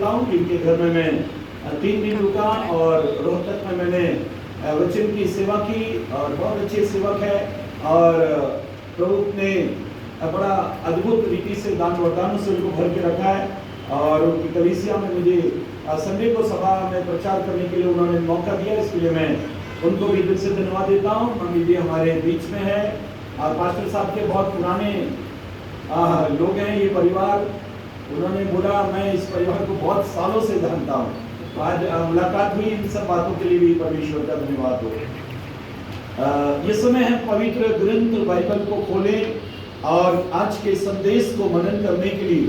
देता हूँ। इनके घर में मैं 3 दिन रुका और रोहतक में मैंने वचन की सेवा की और बहुत अच्छे सेवक है और प्रभु ने बड़ा अद्भुत रीति से दान वरदानों से उनको भर के रखा है और उनकी कलीसिया में मुझे संडे को सभा में प्रचार करने के लिए उन्होंने मौका दिया, इसके लिए मैं उनको भी दिल से धन्यवाद देता हूँ। मम्मी जी हमारे बीच में है और पास्टर साहब के बहुत पुराने लोग हैं ये परिवार। उन्होंने बोला मैं इस परिवार को बहुत सालों से जानता हूँ, आज मुलाकात हुई। इन सब बातों के लिए भी परमेश्वर का धन्यवाद हो। ये समय है पवित्र ग्रंथ बाइबल को खोलें और आज के संदेश को मनन करने के लिए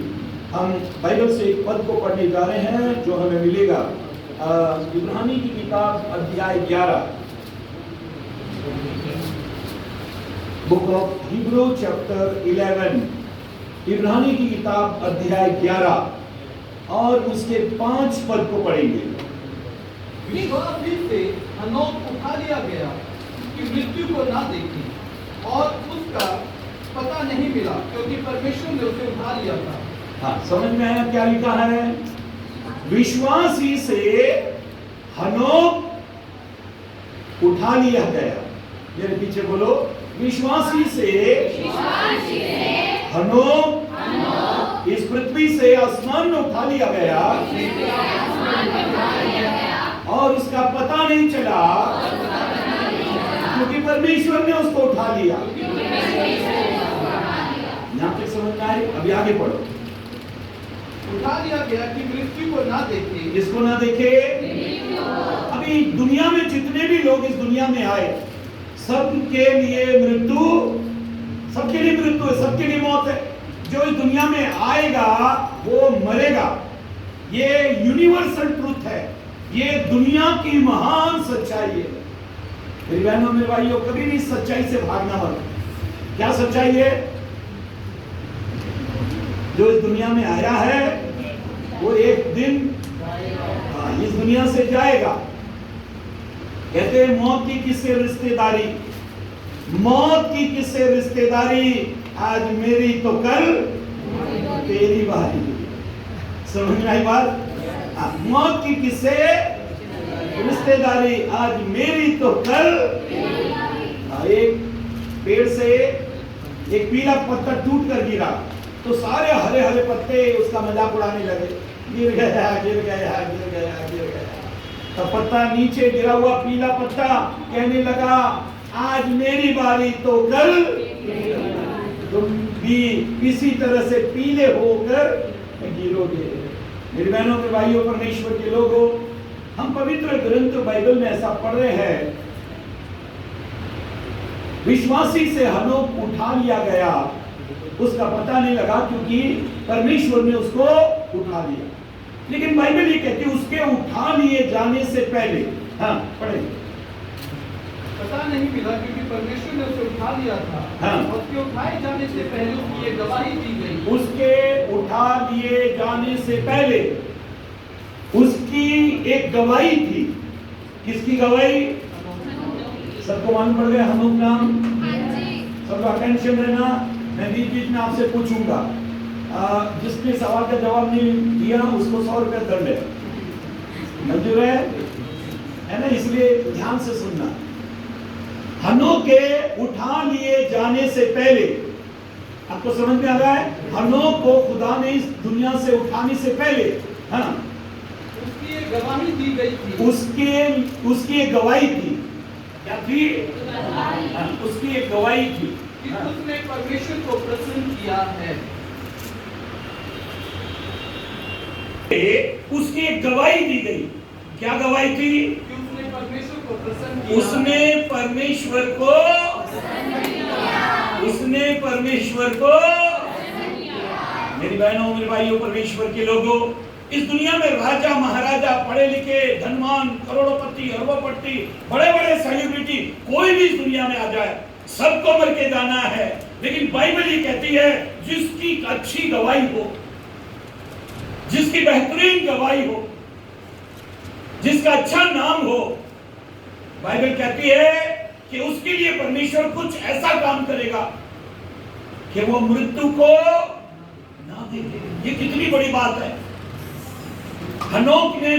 हम बाइबल से एक पद को पढ़ने जा रहे हैं जो हमें मिलेगा इब्रानी की किताब अध्याय 11, बुक ऑफ हिब्रू चैप्टर 11, इब्रानी की किताब अध्याय 11 और उसके 5 पद को पढ़ेंगे। फिर से हनोक उठा लिया गया कि मृत्यु को ना देखी और उसका पता नहीं मिला क्योंकि परमेश्वर ने उसे उठा लिया था। हाँ, समझ में आया क्या लिखा है? विश्वासी से हनोक उठा लिया गया। मेरे पीछे बोलो, विश्वासी से हनोक इस पृथ्वी से आसमान में उठा लिया गया और उसका पता नहीं चला क्योंकि परमेश्वर ने उसको उठा लिया। यहाँ तक समझ में आए? अभी आगे पढ़ो। उठा लिया गया कि मृत्यु को ना देखे। इसको ना देखे। अभी दुनिया में जितने भी लोग इस दुनिया में आए सबके लिए मृत्यु, सबके लिए मृत्यु है, सबके लिए मौत है। जो इस दुनिया में आएगा वो मरेगा। ये यूनिवर्सल ट्रूथ है, ये दुनिया की महान सच्चाई है। मेरी बहनों मेरे भाइयों, कभी भी सच्चाई से भागना मत। क्या सच्चाई है? जो इस दुनिया में आया है वो एक दिन इस दुनिया से जाएगा। कहते हैं मौत की किससे रिश्तेदारी, मौत की किससे रिश्तेदारी, आज मेरी तो कल तेरी बारी। समझ में आई बात? मौत की किससे रिश्तेदारी, आज मेरी तो कल। एक पेड़ से एक पीला पत्ता टूट कर गिरा तो सारे हरे हरे पत्ते उसका मजाक उड़ाने लगे, गिर गया गिर गया गिर गया गिर गया। तो पत्ता नीचे गिरा हुआ पीला पत्ता कहने लगा आज मेरी बारी तो कल तुम भी इसी तरह से पीले होकर गिरोगे। मेरे बहनों के भाइयों, परमेश्वर के लोगों, हम पवित्र ग्रंथ बाइबल में ऐसा पढ़ रहे हैं, विश्वासी से हनोक उठा लिया गया, उसका पता नहीं लगा क्योंकि परमेश्वर ने उसको उठा लिया। लेकिन बाइबल ये कहती है उसके उठा लिए जाने से पहले, हाँ पढ़े, पता नहीं मिला क्योंकि परमेश्वर ने उसे उठा लिया था। हाँ। उसके उठाए जाने से पहले उसकी एक गवाही दी गई। उसके उठा लिए जाने से पहले उसकी एक गवाही थी। किसकी गवाही? सबको मालूम पड़ गया हनोक नाम? सबका अटेंशन रहना। मैं बीच बीच में आपसे पूछूंगा, जिसने सवाल का जवाब नहीं दिया उसको 100 रुपया दंड है। मंजूर है ना? इसलिए ध्यान से सुनना। हनोक के उठा लिए जाने से पहले, आपको समझ में आ रहा है? हनोक को खुदा ने इस दुनिया से उठाने से पहले, हाँ, उसकी एक गवाही दी गई थी। उसकी एक गवाही थी। क्या थी? उसकी एक गवाही थी कि उसने परमेश्वर को प्रसन्न किया है। उसकी एक गवाही दी गई। क्या गवाही थी? कि उसने परमेश्वर को प्रसन्न किया। उसने परमेश्वर को मेरी बहनों मेरे भाइयों, परमेश्वर के लोगों, इस दुनिया में राजा महाराजा, पढ़े लिखे, धनवान, करोड़पति, अरबपति, बड़े बड़े सेलिब्रिटी, कोई भी इस दुनिया में आ जाए, सबको मर के जाना है। लेकिन बाइबल ये कहती है जिसकी अच्छी गवाही हो, जिसकी बेहतरीन गवाही हो, जिसका अच्छा नाम हो, बाइबल कहती है कि उसके लिए परमेश्वर कुछ ऐसा काम करेगा कि वो मृत्यु को ना देखे। ये कितनी बड़ी बात है। हनोक ने